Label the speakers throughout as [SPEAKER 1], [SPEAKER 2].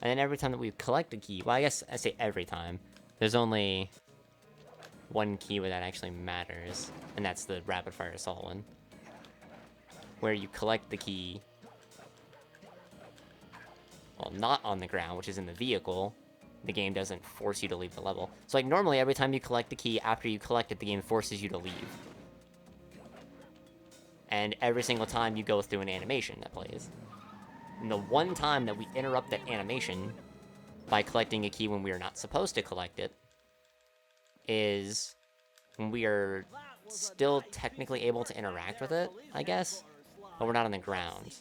[SPEAKER 1] And then every time that we collect a key, well, I guess I say every time, there's only one key where that actually matters, and that's the rapid fire assault one, where you collect the key, well, not on the ground, which is in the vehicle. The game doesn't force you to leave the level. So, like, normally every time you collect the key, after you collect it, the game forces you to leave. And every single time you go through an animation that plays. And the one time that we interrupt that animation by collecting a key when we are not supposed to collect it is when we are still technically able to interact with it, I guess, but we're not on the ground.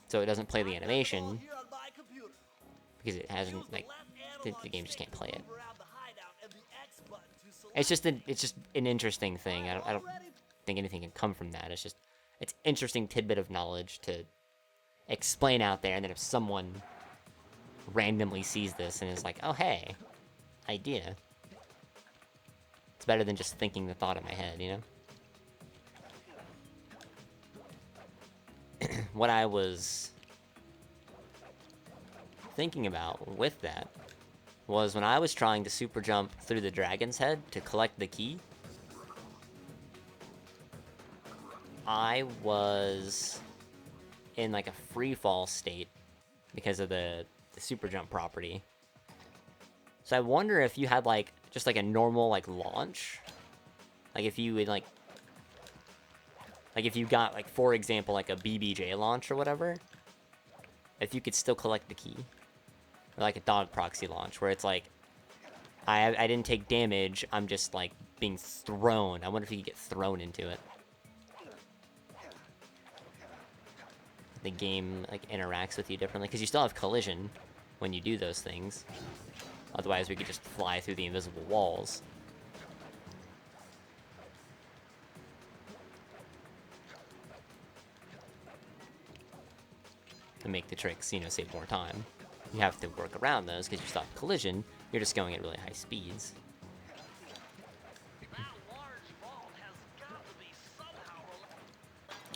[SPEAKER 1] So it doesn't play the animation because it hasn't, like, the game just can't play it. It's just an interesting thing. I don't think anything can come from that. It's interesting tidbit of knowledge to explain out there, and then if someone randomly sees this and is like, oh hey, idea. It's better than just thinking the thought in my head, you know? What I was thinking about with that was when I was trying to super jump through the dragon's head to collect the key, I was in like a free fall state because of the super jump property. So I wonder if you had like just like a normal like launch, like if you would like if you got like, for example, like a BBJ launch or whatever, if you could still collect the key, or like a dog proxy launch where it's like I didn't take damage, I'm just like being thrown. I wonder if you could get thrown into it. The game like interacts with you differently because you still have collision when you do those things. Otherwise, we could just fly through the invisible walls. To make the tricks, you know, save more time. You have to work around those because you still have collision. You're just going at really high speeds.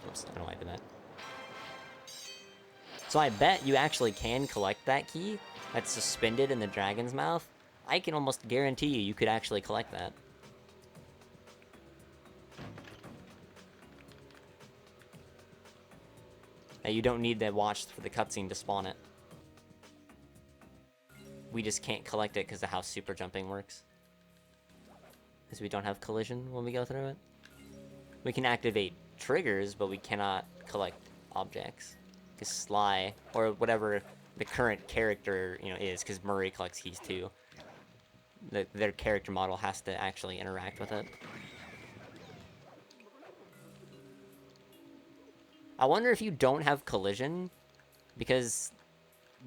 [SPEAKER 1] Oops, I don't know why I did that. So I bet you actually can collect that key that's suspended in the dragon's mouth. I can almost guarantee you could actually collect that. And you don't need to watch for the cutscene to spawn it. We just can't collect it because of how super jumping works. Because we don't have collision when we go through it. We can activate triggers, but we cannot collect objects. Because Sly, or whatever the current character, you know, is, because Murray collects keys too. Their character model has to actually interact with it. I wonder if you don't have collision, because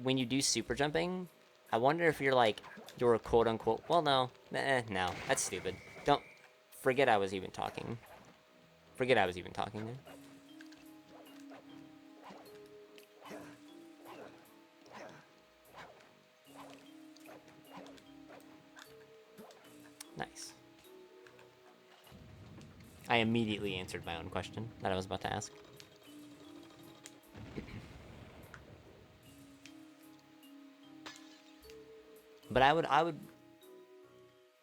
[SPEAKER 1] when you do super jumping, I wonder if you're like, you're quote unquote, well, no, no, that's stupid. Don't, forget I was even talking. Forget I was even talking there. Nice. I immediately answered my own question that I was about to ask. But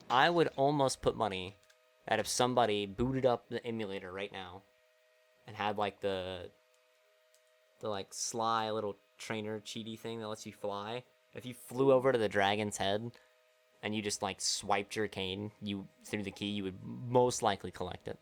[SPEAKER 1] I would almost put money that if somebody booted up the emulator right now and had like the like sly little trainer cheaty thing that lets you fly, if you flew over to the dragon's head and you just like swiped your cane through the key, you would most likely collect it.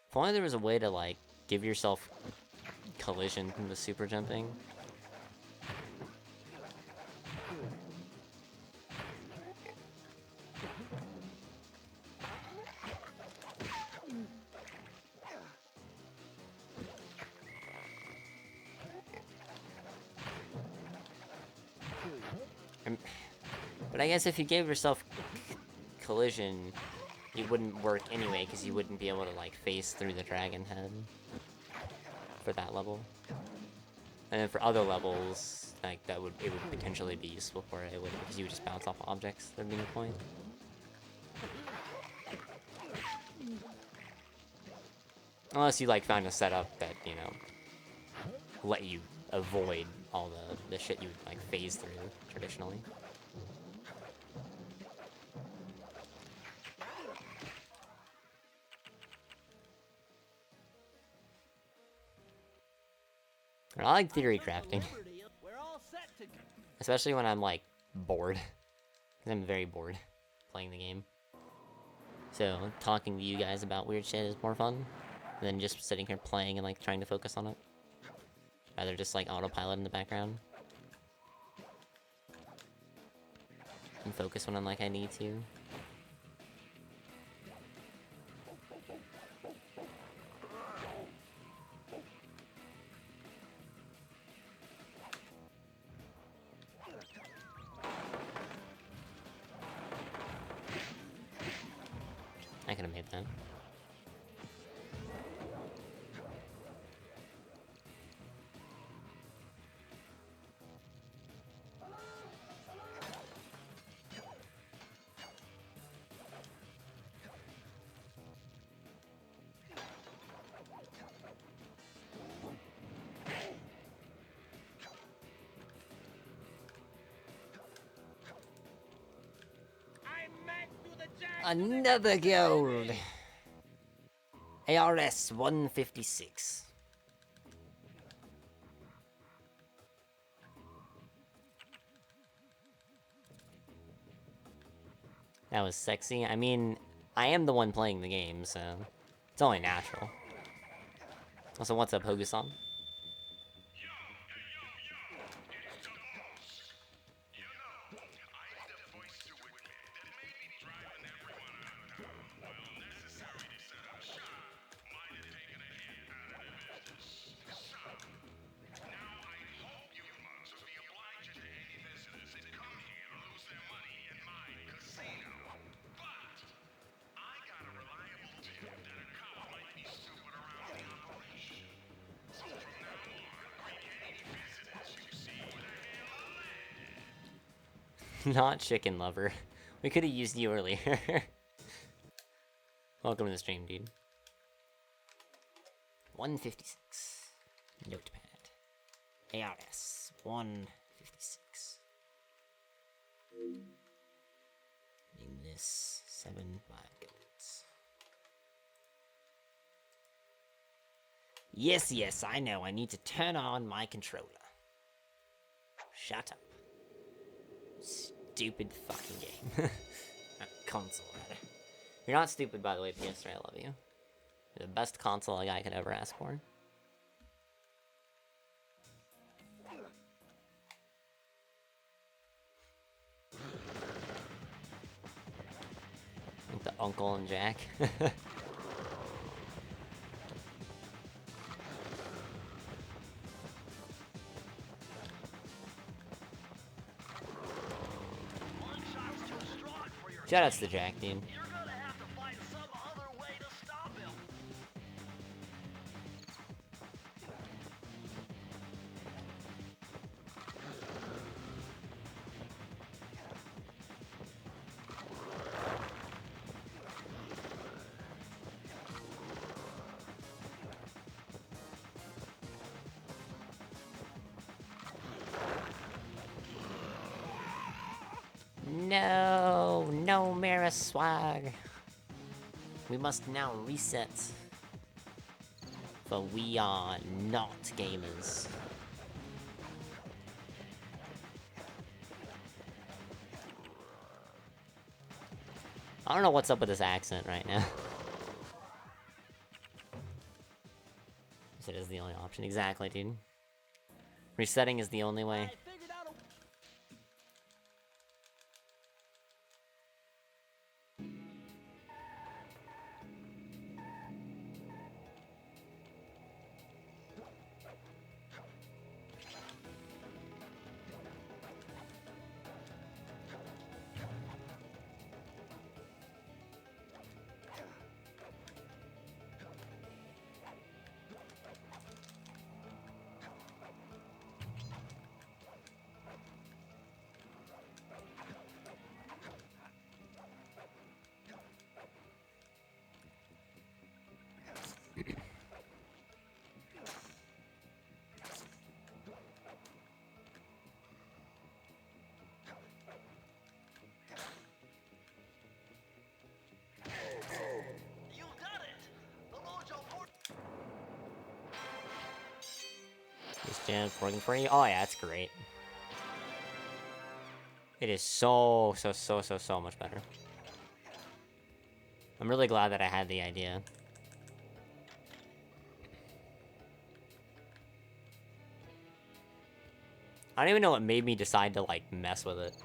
[SPEAKER 1] If only there was a way to like give yourself collision from the super jumping. But I guess if you gave yourself collision, it wouldn't work anyway, because you wouldn't be able to, like, phase through the dragon head for that level. And then for other levels, like, it would potentially be useful for it, because you would just bounce off objects, there'd be no point. Unless you, like, found a setup that, you know, let you avoid all the shit you would, like, phase through traditionally. I like theory crafting. Especially when I'm, like, bored. Because I'm very bored playing the game. So, talking to you guys about weird shit is more fun than just sitting here playing and, like, trying to focus on it. Rather just, like, autopilot in the background. And focus when I'm like, I need to. I could have made that. Another gold! ARS 156. That was sexy. I mean, I am the one playing the game, so it's only natural. Also, what's up, Hogusan? Not chicken lover. We could have used you earlier. Welcome to the stream, dude. 156. Notepad. ARS 156. Name this 7 golds. Yes, I know. I need to turn on my controller. Shut up. Stupid fucking game. Console, rather. You're not stupid, by the way, PS3, I love you. You're the best console a guy could ever ask for. Like the Uncle and Jack. Shoutouts to Jack, dude. No Mara swag. We must now reset. For we are not gamers. I don't know what's up with this accent right now. It is the only option. Exactly, dude. Resetting is the only way. Just working for you. Oh yeah, that's great. It is so much better. I'm really glad that I had the idea. I don't even know what made me decide to, like, mess with it.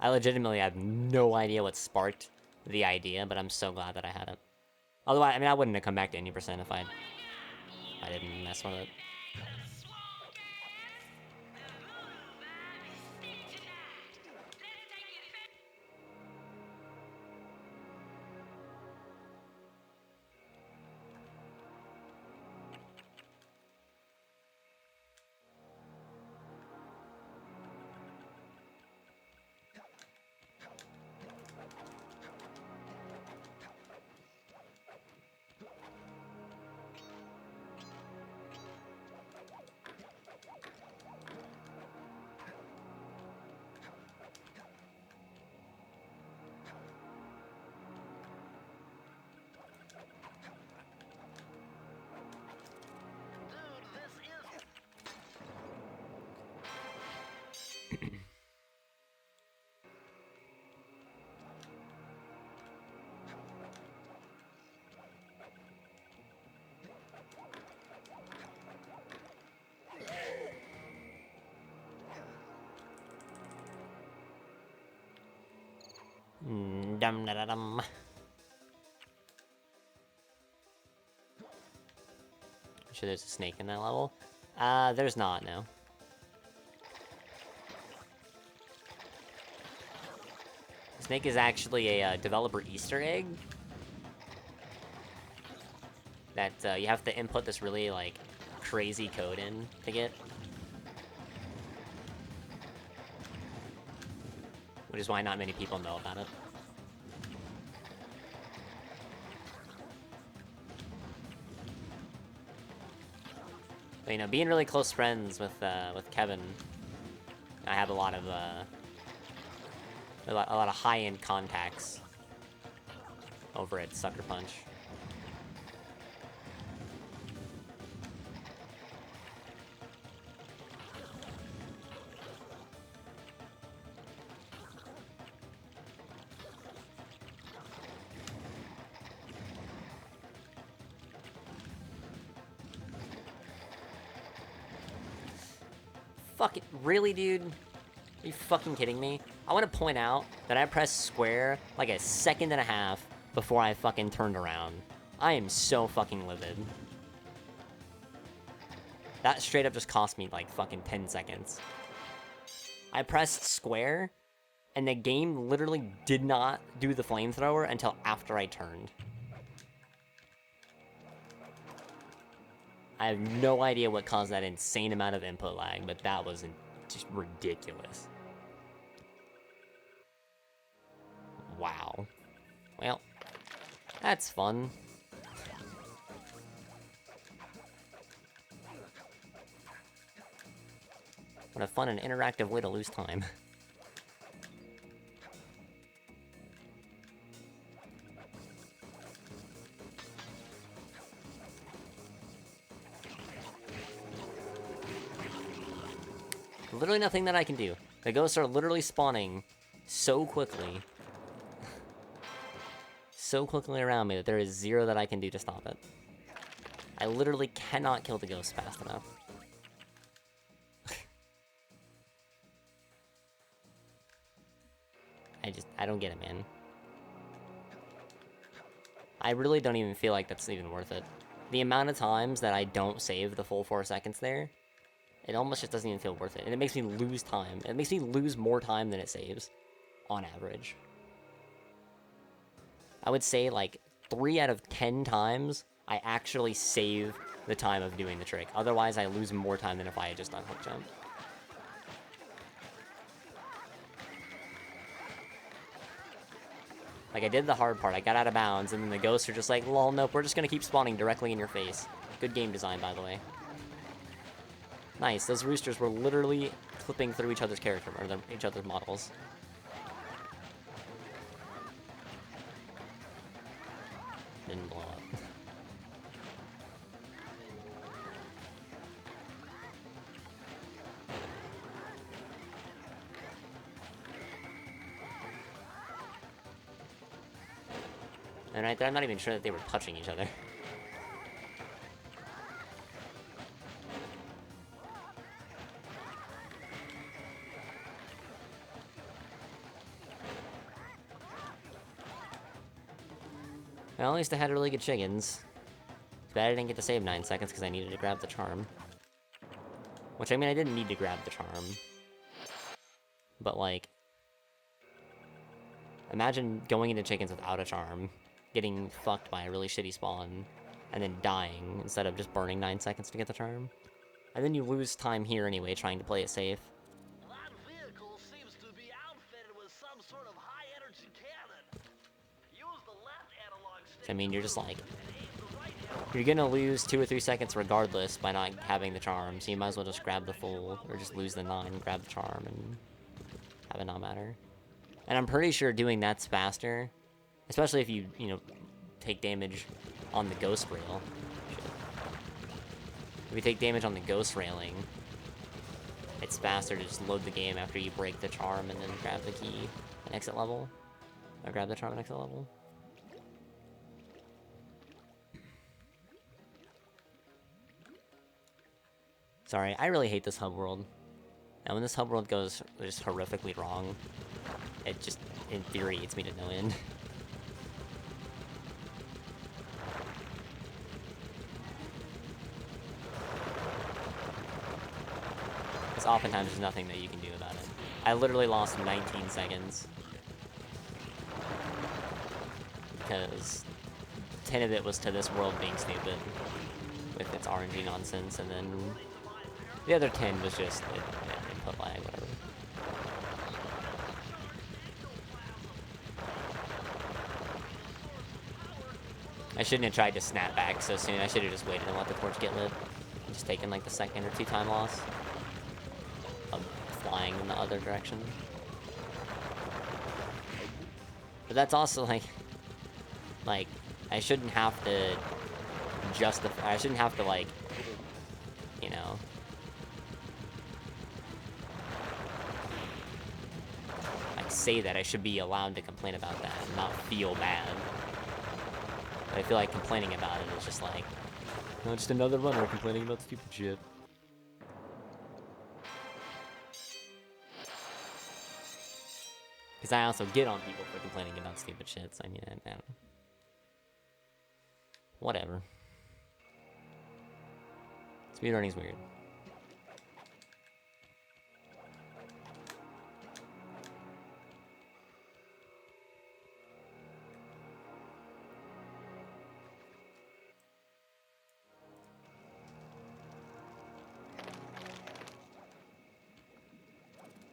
[SPEAKER 1] I legitimately have no idea what sparked the idea, but I'm so glad that I had it. Although, I mean, I wouldn't have come back to 80% if I didn't mess with it. Dum da da dum. I'm sure there's a snake in that level. There's not, no. Snake is actually a developer Easter egg that you have to input this really, like, crazy code in to get. Which is why not many people know about it. But, you know, being really close friends with Kevin, I have a lot of high-end contacts over at Sucker Punch. Fuck it, really, dude? Are you fucking kidding me? I want to point out that I pressed square like a second and a half before I fucking turned around. I am so fucking livid. That straight up just cost me like fucking 10 seconds. I pressed square, and the game literally did not do the flamethrower until after I turned. I have no idea what caused that insane amount of input lag, but that was just ridiculous. Wow. Well, that's fun. What a fun and interactive way to lose time. Literally nothing that I can do. The ghosts are literally spawning so quickly. So quickly around me that there is zero that I can do to stop it. I literally cannot kill the ghosts fast enough. I don't get it, man. I really don't even feel like that's even worth it. The amount of times that I don't save the full 4 seconds there, it almost just doesn't even feel worth it. And it makes me lose time. It makes me lose more time than it saves, on average. I would say, like, 3 out of 10 times, I actually save the time of doing the trick. Otherwise, I lose more time than if I had just done hook jump. Like, I did the hard part. I got out of bounds, and then the ghosts are just like, lol, nope, we're just gonna keep spawning directly in your face. Good game design, by the way. Nice. Those roosters were literally clipping through each other's character, or each other's models. Didn't blow up. And right there, I'm not even sure that they were touching each other. Well, at least I had really good chickens. Too bad I didn't get to save 9 seconds because I needed to grab the charm. Which, I mean, I didn't need to grab the charm. But, like... Imagine going into chickens without a charm, getting fucked by a really shitty spawn, and then dying instead of just burning 9 seconds to get the charm. And then you lose time here anyway, trying to play it safe.
[SPEAKER 2] That vehicle seems to be outfitted with some sort of high-energy cannon. Use the left analog stick.
[SPEAKER 1] I mean, you're just like... You're gonna lose 2 or 3 seconds regardless by not having the charm, so you might as well just grab the full, or just lose the 9, grab the charm, and have it not matter. And I'm pretty sure doing that's faster, especially if you, you know, take damage on the ghost rail. Shit. If you take damage on the ghost railing, it's faster to just load the game after you break the charm and then grab the key and exit level. Or grab the charm and exit level. Sorry, I really hate this hub world. And when this hub world goes just horrifically wrong, it just infuriates me to no end. Because oftentimes there's nothing that you can do about it. I literally lost 19 seconds. Because 10 of it was to this world being stupid. With its RNG nonsense, and then the other 10 was just input lag, whatever. I shouldn't have tried to snap back so soon. I should have just waited and let the torch get lit. Just taken like the second or 2 time loss of flying in the other direction. But that's also like I shouldn't have to justify. I shouldn't have to like, you know. Like say that I should be allowed to complain about that and not feel bad. But I feel like complaining about it is just like, oh, just another runner complaining about stupid shit. Because I also get on people for complaining about stupid shit, so I mean, I don't know. Whatever. Speedrunning's weird.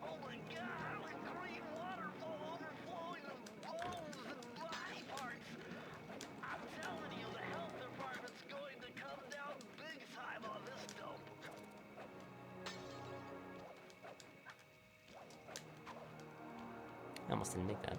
[SPEAKER 2] Oh my god, the green waterfall overflowing with bones and body parts. I'm telling you, the health department's going to come down big time on this dope.
[SPEAKER 1] I almost didn't make that.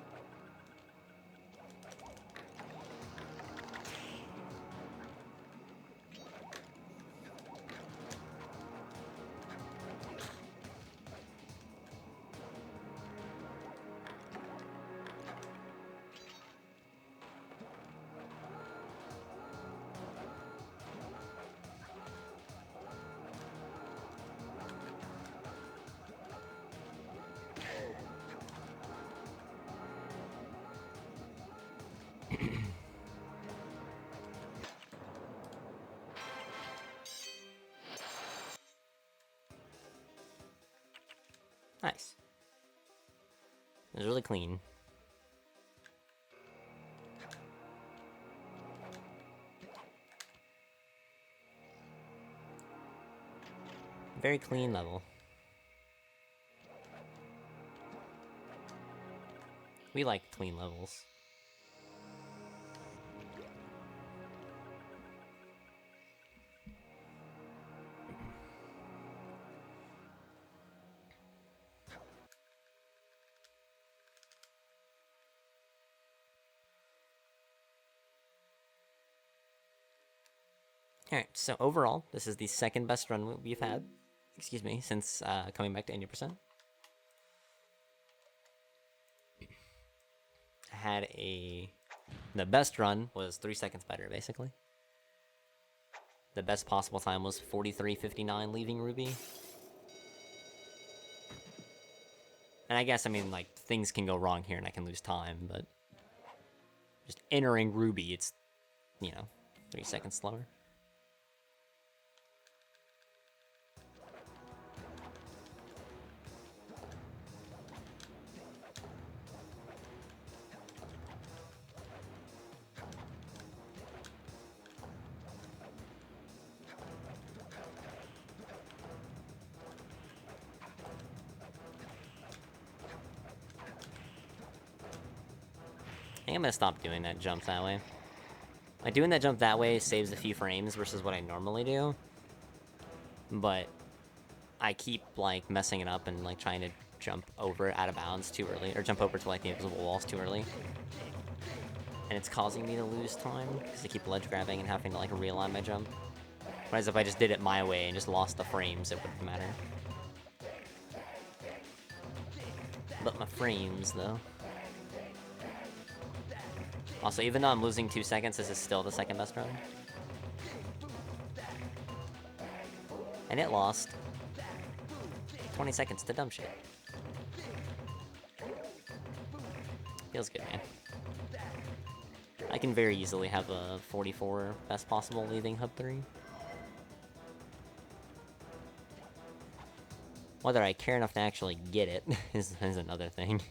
[SPEAKER 1] Nice. It was really clean. Very clean level. We like clean levels. Alright, so overall, this is the second best run we've had, excuse me, since coming back to 80%. I had a The best run was 3 seconds better, basically. The best possible time was 43:59 leaving Ruby. And I guess, I mean, like, things can go wrong here and I can lose time, but just entering Ruby, it's, you know, 3 seconds slower. I think I'm gonna stop doing that jump that way. Like, doing that jump that way saves a few frames versus what I normally do. But I keep, like, messing it up and, like, trying to jump over it out of bounds too early. Or jump over to, like, the invisible walls too early. And it's causing me to lose time, because I keep ledge grabbing and having to, like, realign my jump. Whereas if I just did it my way and just lost the frames, it wouldn't matter. But my frames, though. Also, even though I'm losing 2 seconds, this is still the second best run. And it lost 20 seconds to dumb shit. Feels good, man. I can very easily have a 44 best possible leaving Hub 3. Whether I care enough to actually get it is another thing.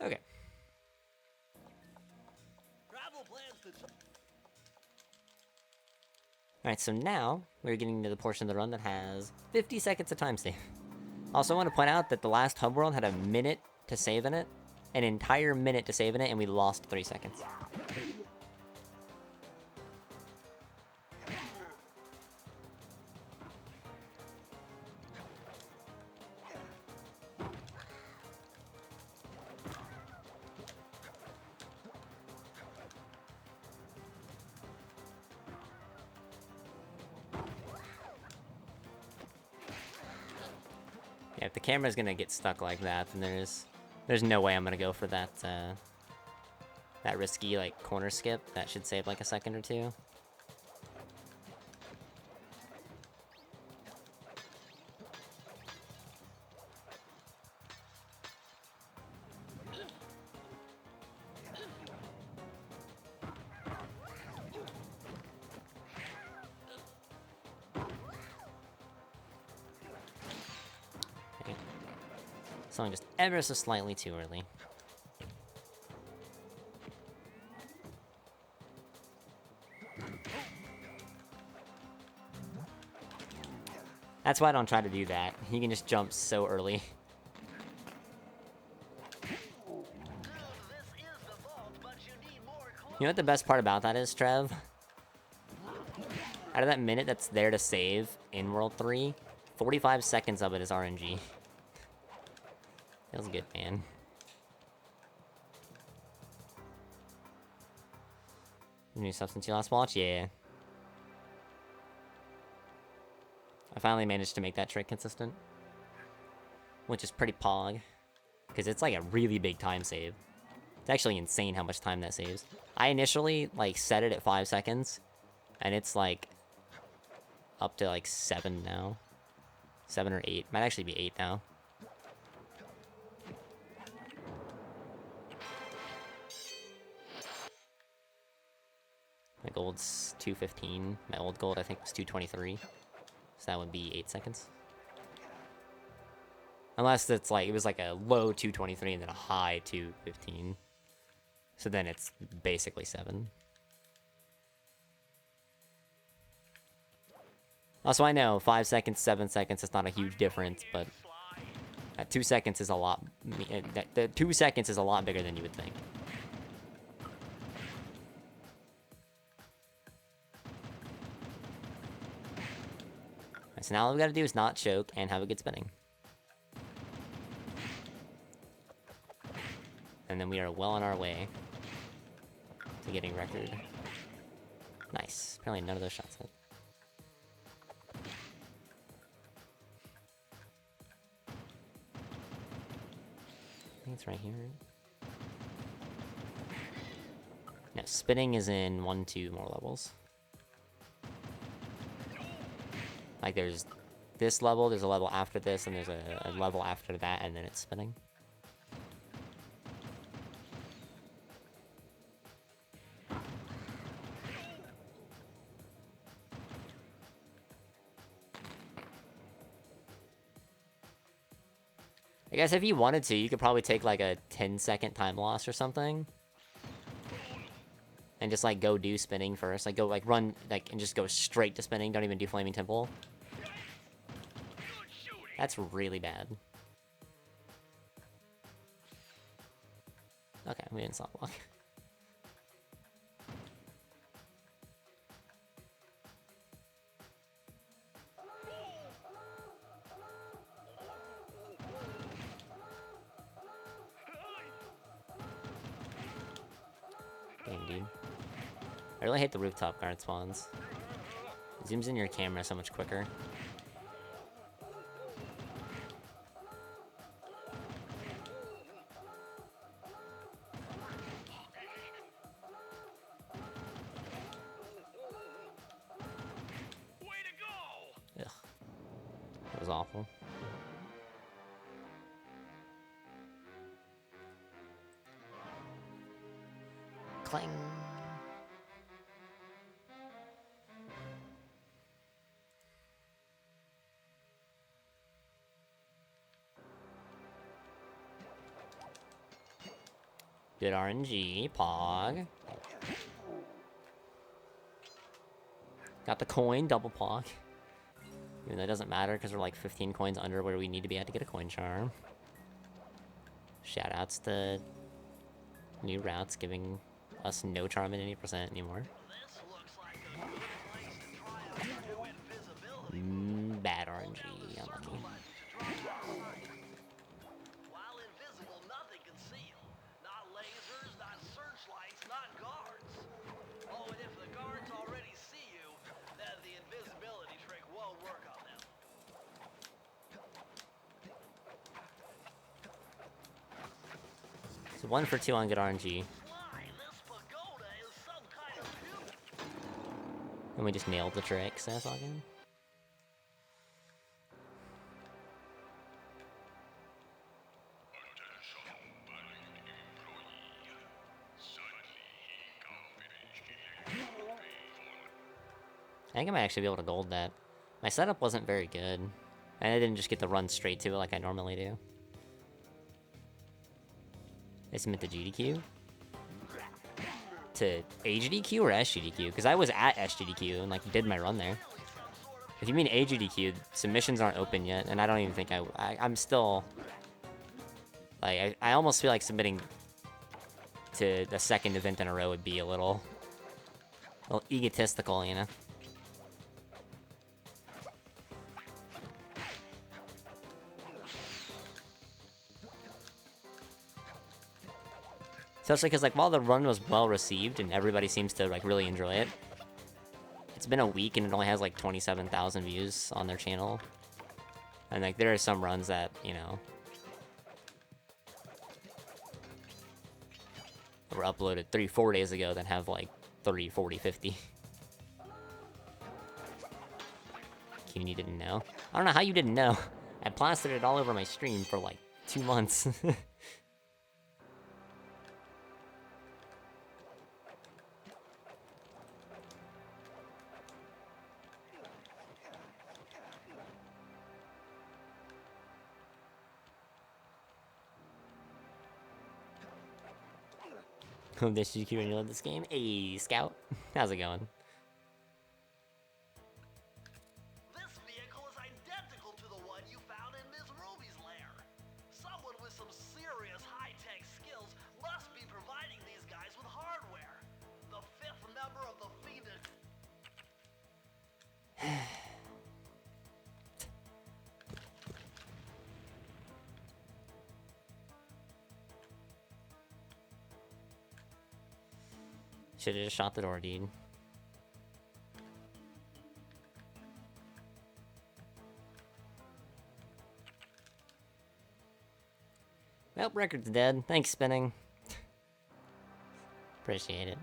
[SPEAKER 1] Okay. Alright, so now we're getting to the portion of the run that has 50 seconds of time save. Also, I want to point out that the last hub world had a minute to save in it. An entire minute to save in it, and we lost 3 seconds. Yeah, if the camera's gonna get stuck like that, then there's no way I'm gonna go for that that risky like corner skip. That should save like a second or two. Something just ever so slightly too early. That's why I don't try to do that. He can just jump so early. You know what the best part about that is, Trev? Out of that minute that's there to save in World 3, 45 seconds of it is RNG. Feels good, man. New stuff since you last watched? Yeah. I finally managed to make that trick consistent. Which is pretty pog. Because it's like a really big time save. It's actually insane how much time that saves. I initially, like, set it at 5 seconds. And it's like up to like 7 now. 7 or 8. Might actually be 8 now. My gold's 215. My old gold, I think, was 223. So that would be 8 seconds. Unless it's like, it was like a low 223 and then a high 215. So then it's basically 7. Also, I know 5 seconds, 7 seconds is not a huge difference, but 2 seconds is a lot. The 2 seconds is a lot bigger than you would think. Right, so now all we gotta do is not choke and have a good spinning. And then we are well on our way to getting record. Nice. Apparently none of those shots hit. I think it's right here. No, spinning is in 1, 2 more levels. Like there's this level, there's a level after this, and there's a level after that, and then it's spinning. I guess if you wanted to, you could probably take like a 10-second time loss or something. And just like go do spinning first. Like go like run like and just go straight to spinning. Don't even do Flaming Temple. That's really bad. Okay, we didn't stop block. Damn, dude. I really hate the rooftop guard spawns. It zooms in your camera so much quicker. Ugh. That was awful. Clang. Good RNG, Pog. Got the coin, double Pog. Even though it doesn't matter because we're like 15 coins under where we need to be at to get a coin charm. Shoutouts to new routes giving us no charm at any percent anymore. Bad RNG, unlucky.
[SPEAKER 2] While invisible, nothing can see you. Not lasers, not searchlights, not guards. Oh, and if the guards already see you, then the invisibility trick won't work on them.
[SPEAKER 1] So 1 for 2 on good RNG.
[SPEAKER 2] Why, this pagoda is some kind of beauty.
[SPEAKER 1] And we just nailed the trick, so that's all good. I think I might actually be able to gold that. My setup wasn't very good. And I didn't just get to run straight to it like I normally do. I submit the GDQ? To AGDQ or SGDQ? Because I was at SGDQ and like did my run there. If you mean AGDQ, submissions aren't open yet, and I don't even think I'm still... Like, I almost feel like submitting to the second event in a row would be a little egotistical, you know? Especially because, like, while the run was well received and everybody seems to, like, really enjoy it, it's been a week and it only has, like, 27,000 views on their channel. And, like, there are some runs that, you know, were uploaded 3-4 days ago that have, like, 30, 40, 50. CUNY didn't know. I don't know how you didn't know. I plastered it all over my stream for like 2 months. Hope this is you love this game. Hey, Scout. How's it going?
[SPEAKER 2] This vehicle is identical to the one you found in Miss Ruby's lair. Someone with some serious high-tech skills must be providing these guys with hardware. The fifth member of the Fiendish...
[SPEAKER 1] Should've just shot the door, dude. Well, record's dead. Thanks, Spinning. Appreciate it.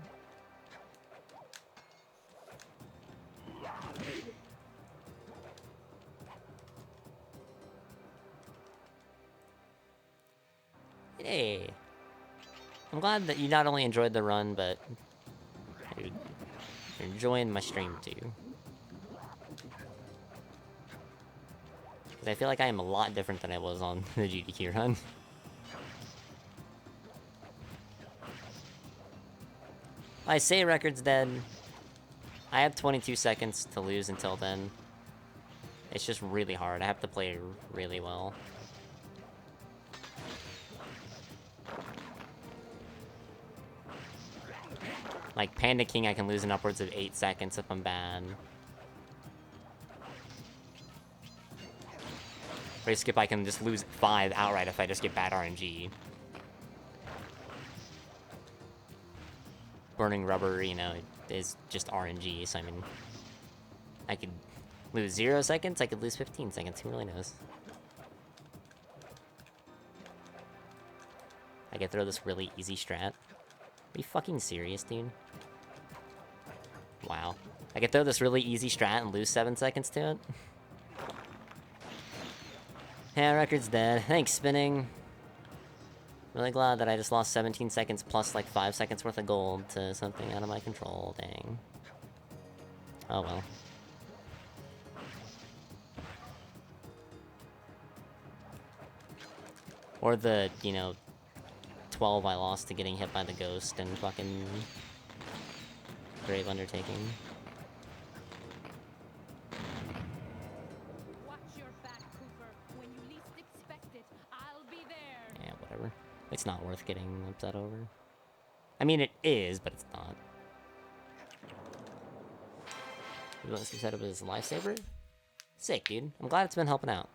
[SPEAKER 1] Hey. I'm glad that you not only enjoyed the run, but you're enjoying my stream too. Because I feel like I am a lot different than I was on the GDQ run. I say record's dead. I have 22 seconds to lose until then. It's just really hard. I have to play really well. Like, Panda King I can lose in upwards of 8 seconds if I'm bad. Race Skip I can just lose 5 outright if I just get bad RNG. Burning Rubber, you know, is just RNG, so I mean... I could lose 0 seconds, I could lose 15 seconds, who really knows? I could throw this really easy strat. Are you fucking serious, dude? Wow. I could throw this really easy strat and lose 7 seconds to it? Yeah, record's dead. Thanks, Spinning. Really glad that I just lost 17 seconds plus like 5 seconds worth of gold to something out of my control. Dang. Oh well. Or the, you know, 12 I lost to getting hit by the ghost and fucking Grave Undertaking.
[SPEAKER 3] Watch your back, Cooper. When you least expect it, I'll be there.
[SPEAKER 1] Yeah, whatever. It's not worth getting upset over. I mean, it is, but it's not. You want to set up as a lifesaver? Sick, dude. I'm glad it's been helping out.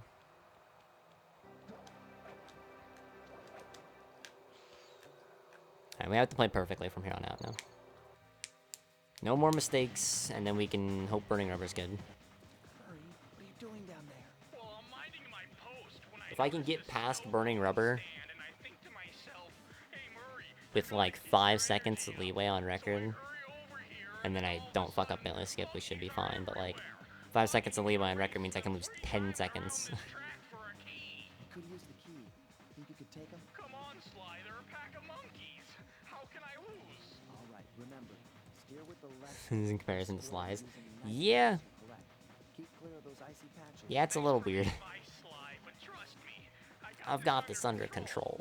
[SPEAKER 1] Alright, we have to play perfectly from here on out now. No more mistakes, and then we can hope Burning Rubber's good.
[SPEAKER 4] Murray, what are you doing down there?
[SPEAKER 2] Well, I'm minding my post when
[SPEAKER 1] If I can get past Burning Rubber
[SPEAKER 2] and I think to myself, hey Murray,
[SPEAKER 1] with like 5 seconds of leeway on record,
[SPEAKER 2] hurry over here.
[SPEAKER 1] and then I don't fuck up Melee Skip, we should be fine, but like 5 seconds of leeway on record means I can lose 10 seconds.
[SPEAKER 2] Track for a key.
[SPEAKER 4] You could use the key. Think you could take him?
[SPEAKER 2] Come on, Sly, they're a pack of monkeys. How can I lose?
[SPEAKER 4] All right, remember, steer with the left.
[SPEAKER 1] In comparison to
[SPEAKER 4] Slides.
[SPEAKER 1] Sli's. Yeah.
[SPEAKER 4] Correct. Keep clear of those icy patches.
[SPEAKER 1] Yeah, it's a little weird.
[SPEAKER 2] Bye, Sly, but trust me,
[SPEAKER 1] I've got this under control.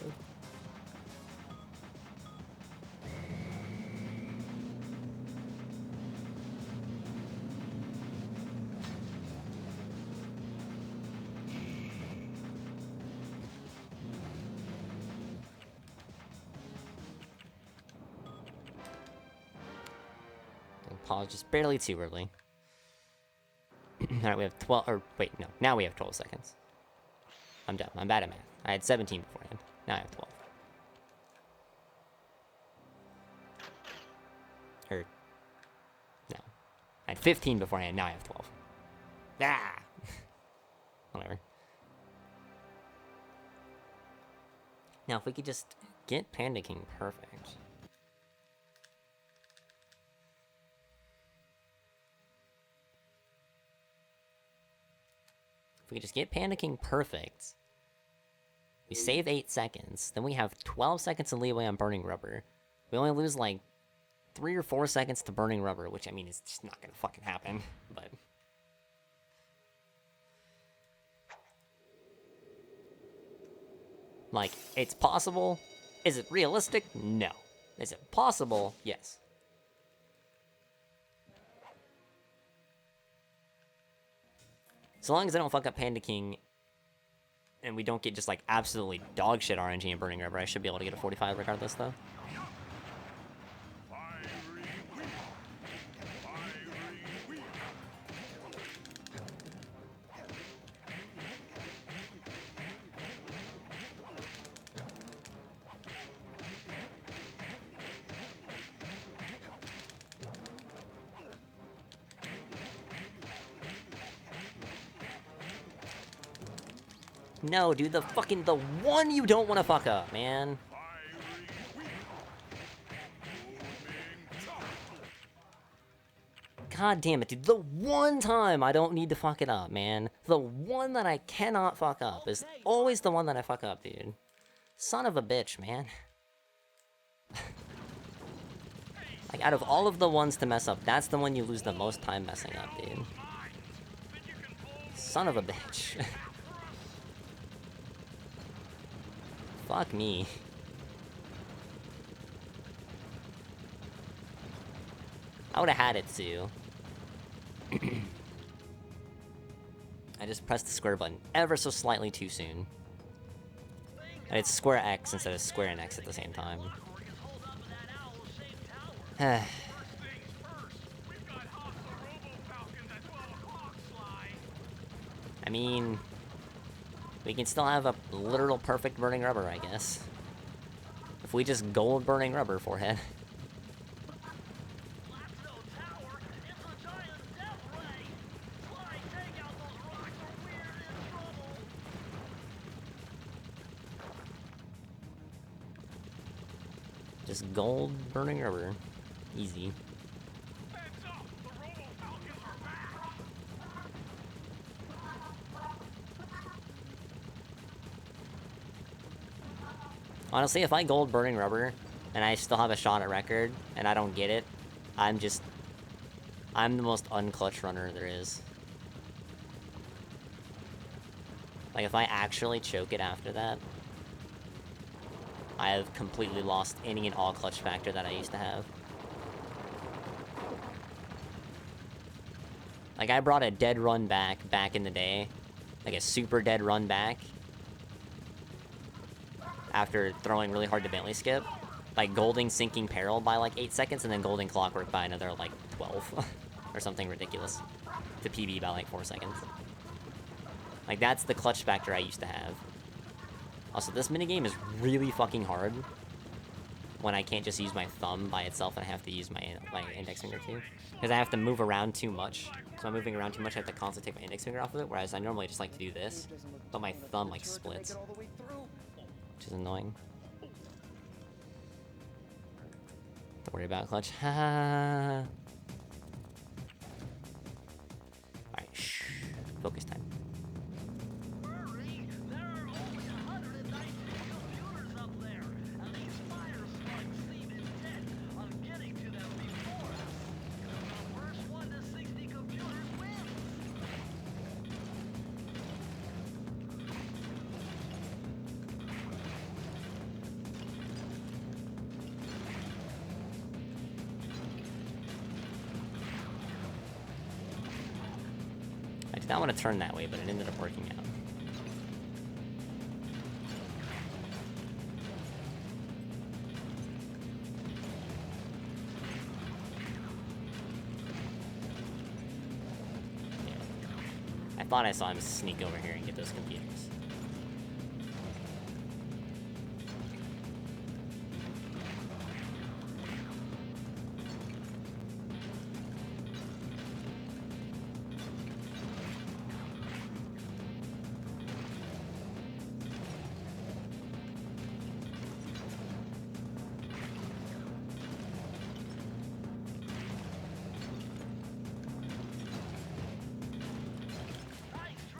[SPEAKER 1] Pause just barely too early. Alright, we have 12, or wait, no, now we have 12 seconds. I'm dumb, I'm bad at math. I had 17 beforehand, now I have 12. Or, no. I had 15 beforehand, now I have 12. Ah! Whatever. Now, if we could just get Panda King perfect. If we just get Panda King perfect, we save 8 seconds, then we have 12 seconds of leeway on Burning Rubber. We only lose like 3 or 4 seconds to Burning Rubber, which I mean is just not gonna fucking happen, but... Like, it's possible. Is it realistic? No. Is it possible? Yes. So long as I don't fuck up Panda King and we don't get just like absolutely dog shit RNG and Burning Rubber, I should be able to get a 45 regardless though. No, dude, the one you don't want to fuck up, man. God damn it, dude. The one time I don't need to fuck it up, man. The one that I cannot fuck up is always the one that I fuck up, dude. Son of a bitch, man. Like, out of all of the ones to mess up, that's the one you lose the most time messing up, dude. Son of a bitch. Fuck me. I would've had it too. I just pressed the square button ever so slightly too soon. And it's square X instead of square and X at the same time. I mean... we can still have a literal perfect Burning Rubber, I guess. If we just gold Burning Rubber, forehead. Just gold Burning Rubber. Easy. Honestly, if I gold Burning Rubber, and I still have a shot at record, and I don't get it, I'm the most unclutch runner there is. Like, if I actually choke it after that, I have completely lost any and all clutch factor that I used to have. Like, I brought a dead run back in the day. Like, a super dead run back. After throwing really hard to Bentley skip. Like, golding Sinking Peril by, like, 8 seconds, and then golding Clockwork by another, like, 12. Or something ridiculous. To PB by, like, 4 seconds. Like, that's the clutch factor I used to have. Also, this minigame is really fucking hard. When I can't just use my thumb by itself and I have to use my index finger too. Because I have to move around too much. So I'm moving around too much, I have to constantly take my index finger off of it, whereas I normally just like to do this. But my thumb, like, splits. Which is annoying. Don't worry about clutch. Alright, shh. Focus time. I did not want to turn that way, but it ended up working out. I thought I saw him sneak over here and get those computers.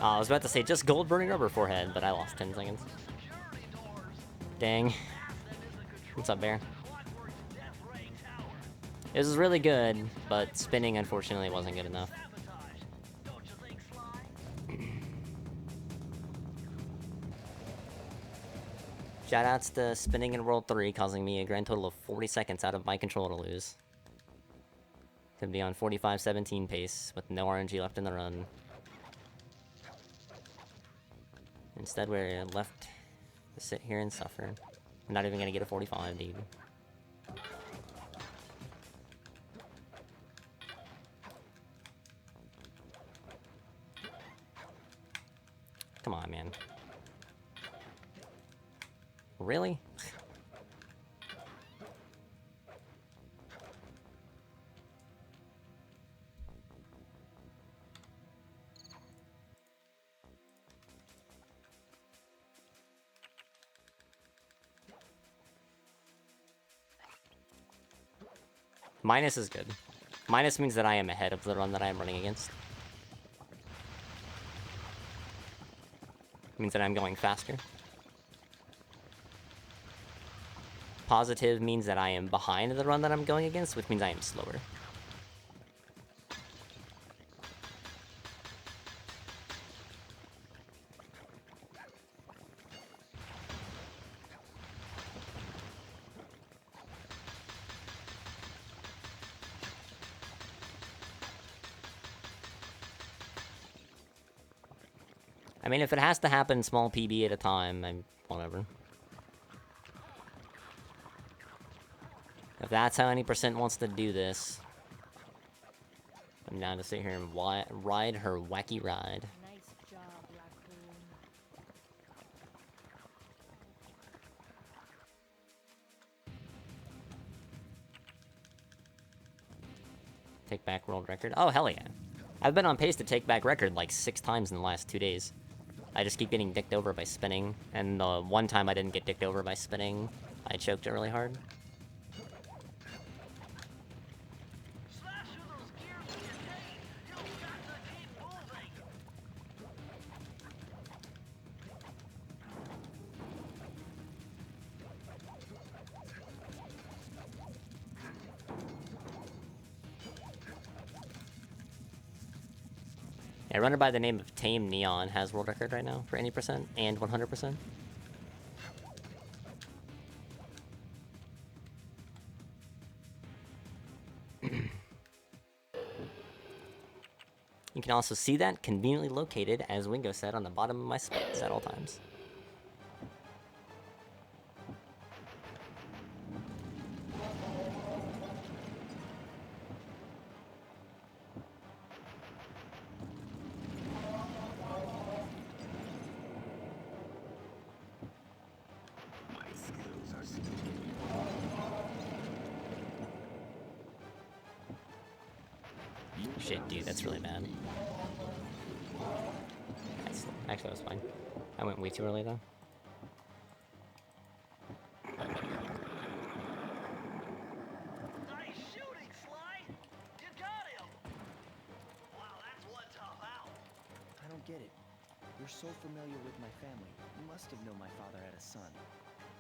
[SPEAKER 1] I was about to say just gold burning rubber forehead, but I lost 10 seconds.
[SPEAKER 2] Security doors.
[SPEAKER 1] Dang.
[SPEAKER 2] Past them is a control
[SPEAKER 1] What's up, Bear?
[SPEAKER 2] Clockwork's Death Ray Tower.
[SPEAKER 1] This was really good, but spinning unfortunately wasn't good enough.
[SPEAKER 2] Sabotage. Don't you think, Sly?
[SPEAKER 1] Shoutouts to spinning in World 3, causing me a grand total of 40 seconds out of my control to lose. To be on 45-17 pace, with no RNG left in the run. Instead, we're left to sit here and suffer. I'm not even gonna get a 45, dude. Come on, man. Really? Minus is good. Minus means that I am ahead of the run that I am running against. Means that I'm going faster. Positive means that I am behind the run that I'm going against, which means I am slower. I mean, if it has to happen small PB at a time, I'm whatever. If that's how any percent wants to do this, I'm down to sit here and ride her wacky ride.
[SPEAKER 3] Nice job, Raccoon.
[SPEAKER 1] Take back world record. Oh, hell yeah. I've been on pace to take back record like 6 times in the last 2 days. I just keep getting dicked over by spinning, and the one time I didn't get dicked over by spinning, I choked it really hard.
[SPEAKER 2] Slash through those gears with your cane. You've got to keep moving.
[SPEAKER 1] Yeah, a runner by the name of Tame Neon has world record right now for any percent and 100%. You can also see that conveniently located, as Wingo said, on the bottom of my spikes at all times. Shit, dude, that's really bad. Actually, that was fine. I went way too early, though.
[SPEAKER 2] Nice shooting, Sly. You got him. Wow, that's one tough out.
[SPEAKER 4] I don't get it. You're so familiar with my family. You must have known my father had a son.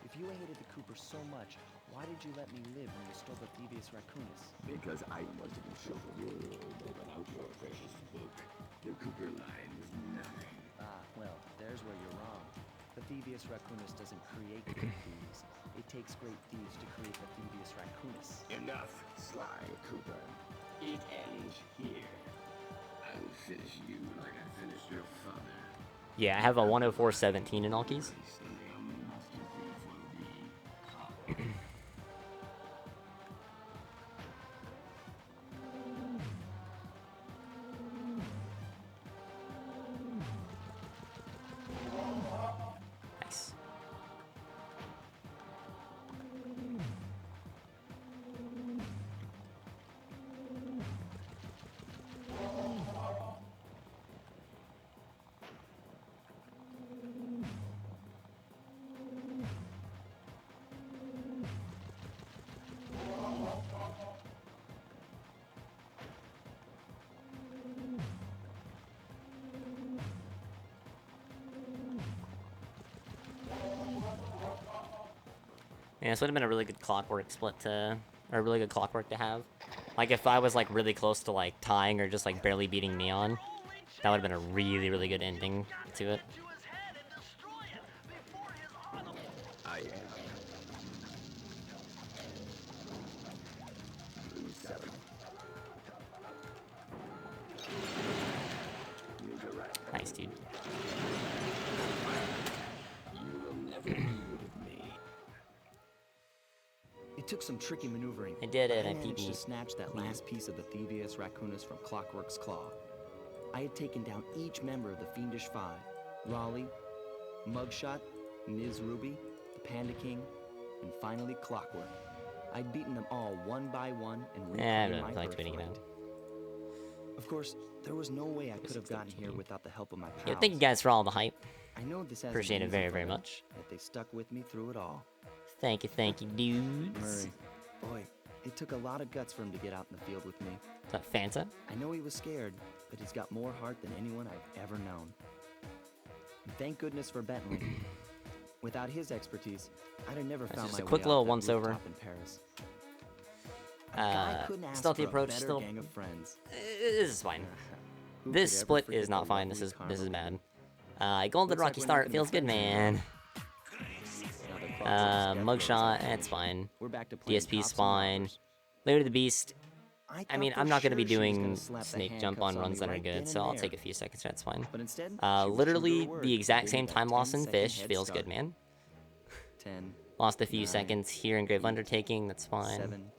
[SPEAKER 4] If you hated the Coopers so much, why did you let me live when you stole the Thievius Raccoonus?
[SPEAKER 5] Because I wanted to show the world that without your precious book, the Cooper line was nothing.
[SPEAKER 4] Ah, well, there's where you're wrong. The Thievius Raccoonus doesn't create great thieves. It takes great thieves to create the Thievius Raccoonus.
[SPEAKER 5] Enough, Sly Cooper. It ends here. I will finish you like I finished your father.
[SPEAKER 1] Yeah, I have a 104.17 in all keys.
[SPEAKER 5] Someday a monster thief will be.
[SPEAKER 1] Nice. Yeah, this would have been a really good clockwork split to, or a really good clockwork to have. Like if I was like really close to like tying or just like barely beating Neon, that would have been a really, really good ending to it.
[SPEAKER 2] to his head and destroy it before his autumn.
[SPEAKER 5] I am. Blue 7. New direction.
[SPEAKER 1] Nice, dude.
[SPEAKER 5] You will never be with me.
[SPEAKER 4] It took some tricky maneuvering.
[SPEAKER 1] I did it,
[SPEAKER 4] but
[SPEAKER 1] I
[SPEAKER 4] managed to
[SPEAKER 1] PB'd.
[SPEAKER 4] snatch that last piece of the Thievius Raccoonus from Clockwork's claw. I had taken down each member of the Fiendish Five: Raleigh, Mugshot, Ms. Ruby, the Panda King, and finally Clockwork. I'd beaten them all one by one and
[SPEAKER 1] Yeah, I
[SPEAKER 4] reclaimed
[SPEAKER 1] don't
[SPEAKER 4] my
[SPEAKER 1] like tweeting it
[SPEAKER 4] birthright.
[SPEAKER 1] out.
[SPEAKER 4] Of course, there was no way I could have gotten here without the help of my pals.
[SPEAKER 1] Yeah, thank you guys for all the hype.
[SPEAKER 4] I know this hasn't
[SPEAKER 1] Appreciate
[SPEAKER 4] been
[SPEAKER 1] it very,
[SPEAKER 4] easy for
[SPEAKER 1] very
[SPEAKER 4] them,
[SPEAKER 1] much.
[SPEAKER 4] yet they stuck with me through it all.
[SPEAKER 1] Thank you, dudes.
[SPEAKER 4] Murray, boy, it took a lot of guts for him to get out in the field with me.
[SPEAKER 1] Is that Fanta?
[SPEAKER 4] I know he was scared, but he's got more heart than anyone I've ever known. And thank goodness for Bentley. Without his expertise, I'd have never found
[SPEAKER 1] just
[SPEAKER 4] my
[SPEAKER 1] a quick
[SPEAKER 4] way
[SPEAKER 1] little
[SPEAKER 4] off that
[SPEAKER 1] once-over.
[SPEAKER 4] rooftop in Paris. A guy couldn't ask
[SPEAKER 1] stealthy
[SPEAKER 4] for a
[SPEAKER 1] approach
[SPEAKER 4] better
[SPEAKER 1] still-
[SPEAKER 4] gang of friends.
[SPEAKER 1] This is fine.
[SPEAKER 4] Who
[SPEAKER 1] This
[SPEAKER 4] could ever
[SPEAKER 1] split
[SPEAKER 4] forget
[SPEAKER 1] is
[SPEAKER 4] the
[SPEAKER 1] not fine. This
[SPEAKER 4] lovely
[SPEAKER 1] is
[SPEAKER 4] carnival?
[SPEAKER 1] bad. Golden
[SPEAKER 4] Looks like
[SPEAKER 1] Rocky
[SPEAKER 4] we're
[SPEAKER 1] start
[SPEAKER 4] making
[SPEAKER 1] feels good,
[SPEAKER 4] friends
[SPEAKER 1] man.
[SPEAKER 4] Now that Clockwork's got the
[SPEAKER 1] Mugshot,
[SPEAKER 4] others
[SPEAKER 1] that's
[SPEAKER 4] out,
[SPEAKER 1] fine.
[SPEAKER 4] we're back to playing
[SPEAKER 1] DSP's
[SPEAKER 4] cops and
[SPEAKER 1] fine.
[SPEAKER 4] robbers.
[SPEAKER 1] Later the Beast. I
[SPEAKER 4] thought
[SPEAKER 1] mean,
[SPEAKER 4] for
[SPEAKER 1] I'm not going to be
[SPEAKER 4] sure she was gonna
[SPEAKER 1] doing
[SPEAKER 4] slap the
[SPEAKER 1] snake jump
[SPEAKER 4] handcuffs
[SPEAKER 1] on runs
[SPEAKER 4] me
[SPEAKER 1] that are
[SPEAKER 4] right then
[SPEAKER 1] good,
[SPEAKER 4] and
[SPEAKER 1] so I'll
[SPEAKER 4] there.
[SPEAKER 1] take a few seconds. That's fine.
[SPEAKER 4] But instead, she was true to her
[SPEAKER 1] Literally
[SPEAKER 4] word
[SPEAKER 1] the
[SPEAKER 4] and
[SPEAKER 1] exact
[SPEAKER 4] gave
[SPEAKER 1] same
[SPEAKER 4] me that
[SPEAKER 1] time loss in
[SPEAKER 4] 10-second
[SPEAKER 1] Fish
[SPEAKER 4] head
[SPEAKER 1] feels
[SPEAKER 4] start.
[SPEAKER 1] good, man.
[SPEAKER 4] 10,
[SPEAKER 1] Lost a few
[SPEAKER 4] 9,
[SPEAKER 1] seconds here in Grave
[SPEAKER 4] 8,
[SPEAKER 1] Undertaking. That's fine.
[SPEAKER 4] 7,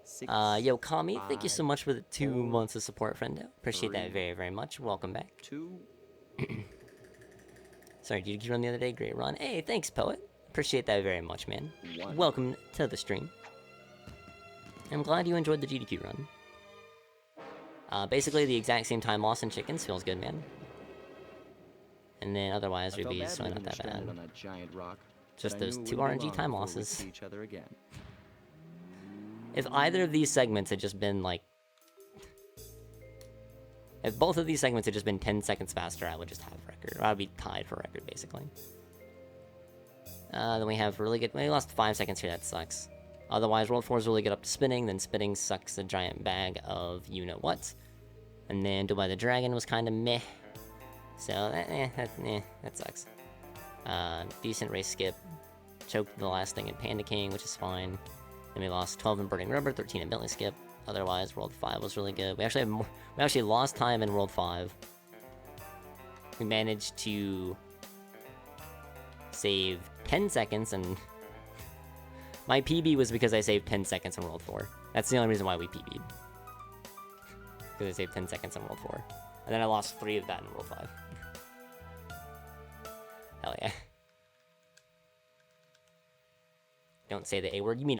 [SPEAKER 4] 6,
[SPEAKER 1] Yo, Kami, thank you so
[SPEAKER 4] 5,
[SPEAKER 1] much for the 2
[SPEAKER 4] 4,
[SPEAKER 1] months of support, friendo. Appreciate
[SPEAKER 4] 3,
[SPEAKER 1] that very, very much. Welcome back.
[SPEAKER 4] 2,
[SPEAKER 1] Sorry, did you run the other day? Great run. Hey, thanks, Poet. Appreciate that very much, man.
[SPEAKER 4] 1.
[SPEAKER 1] Welcome to the stream. I'm glad you enjoyed the GDQ run. Basically the exact same time loss in chickens feels good, man. And then otherwise,
[SPEAKER 4] I felt
[SPEAKER 1] Ruby's
[SPEAKER 4] bad
[SPEAKER 1] really
[SPEAKER 4] leaving
[SPEAKER 1] not
[SPEAKER 4] her
[SPEAKER 1] that bad.
[SPEAKER 4] stranded on that giant rock,
[SPEAKER 1] Just
[SPEAKER 4] but I
[SPEAKER 1] those
[SPEAKER 4] knew it
[SPEAKER 1] 2
[SPEAKER 4] wouldn't be
[SPEAKER 1] RNG
[SPEAKER 4] long
[SPEAKER 1] time
[SPEAKER 4] before we'd
[SPEAKER 1] losses.
[SPEAKER 4] see each other again.
[SPEAKER 1] If either of these segments had just been like... If both of these segments had just been 10 seconds faster, I would just have record. Or I would be tied for record, basically. Then we have really good... We lost 5 seconds here, that sucks. Otherwise, World 4 is really good up to spinning, then spinning sucks a giant bag of you-know-what. And then Dubai the Dragon was kind of meh. So, that sucks. Decent race skip. Choked the last thing in Panda King, which is fine. Then we lost 12 in Burning Rubber, 13 in Bentley skip. Otherwise, World 5 was really good. We actually lost time in World 5. We managed to save 10 seconds, and my PB was because I saved 10 seconds in World 4. That's the only reason why we PB'd. Because I saved 10 seconds in World 4. And then I lost 3 of that in World 5. Hell yeah. Don't say the A word. You mean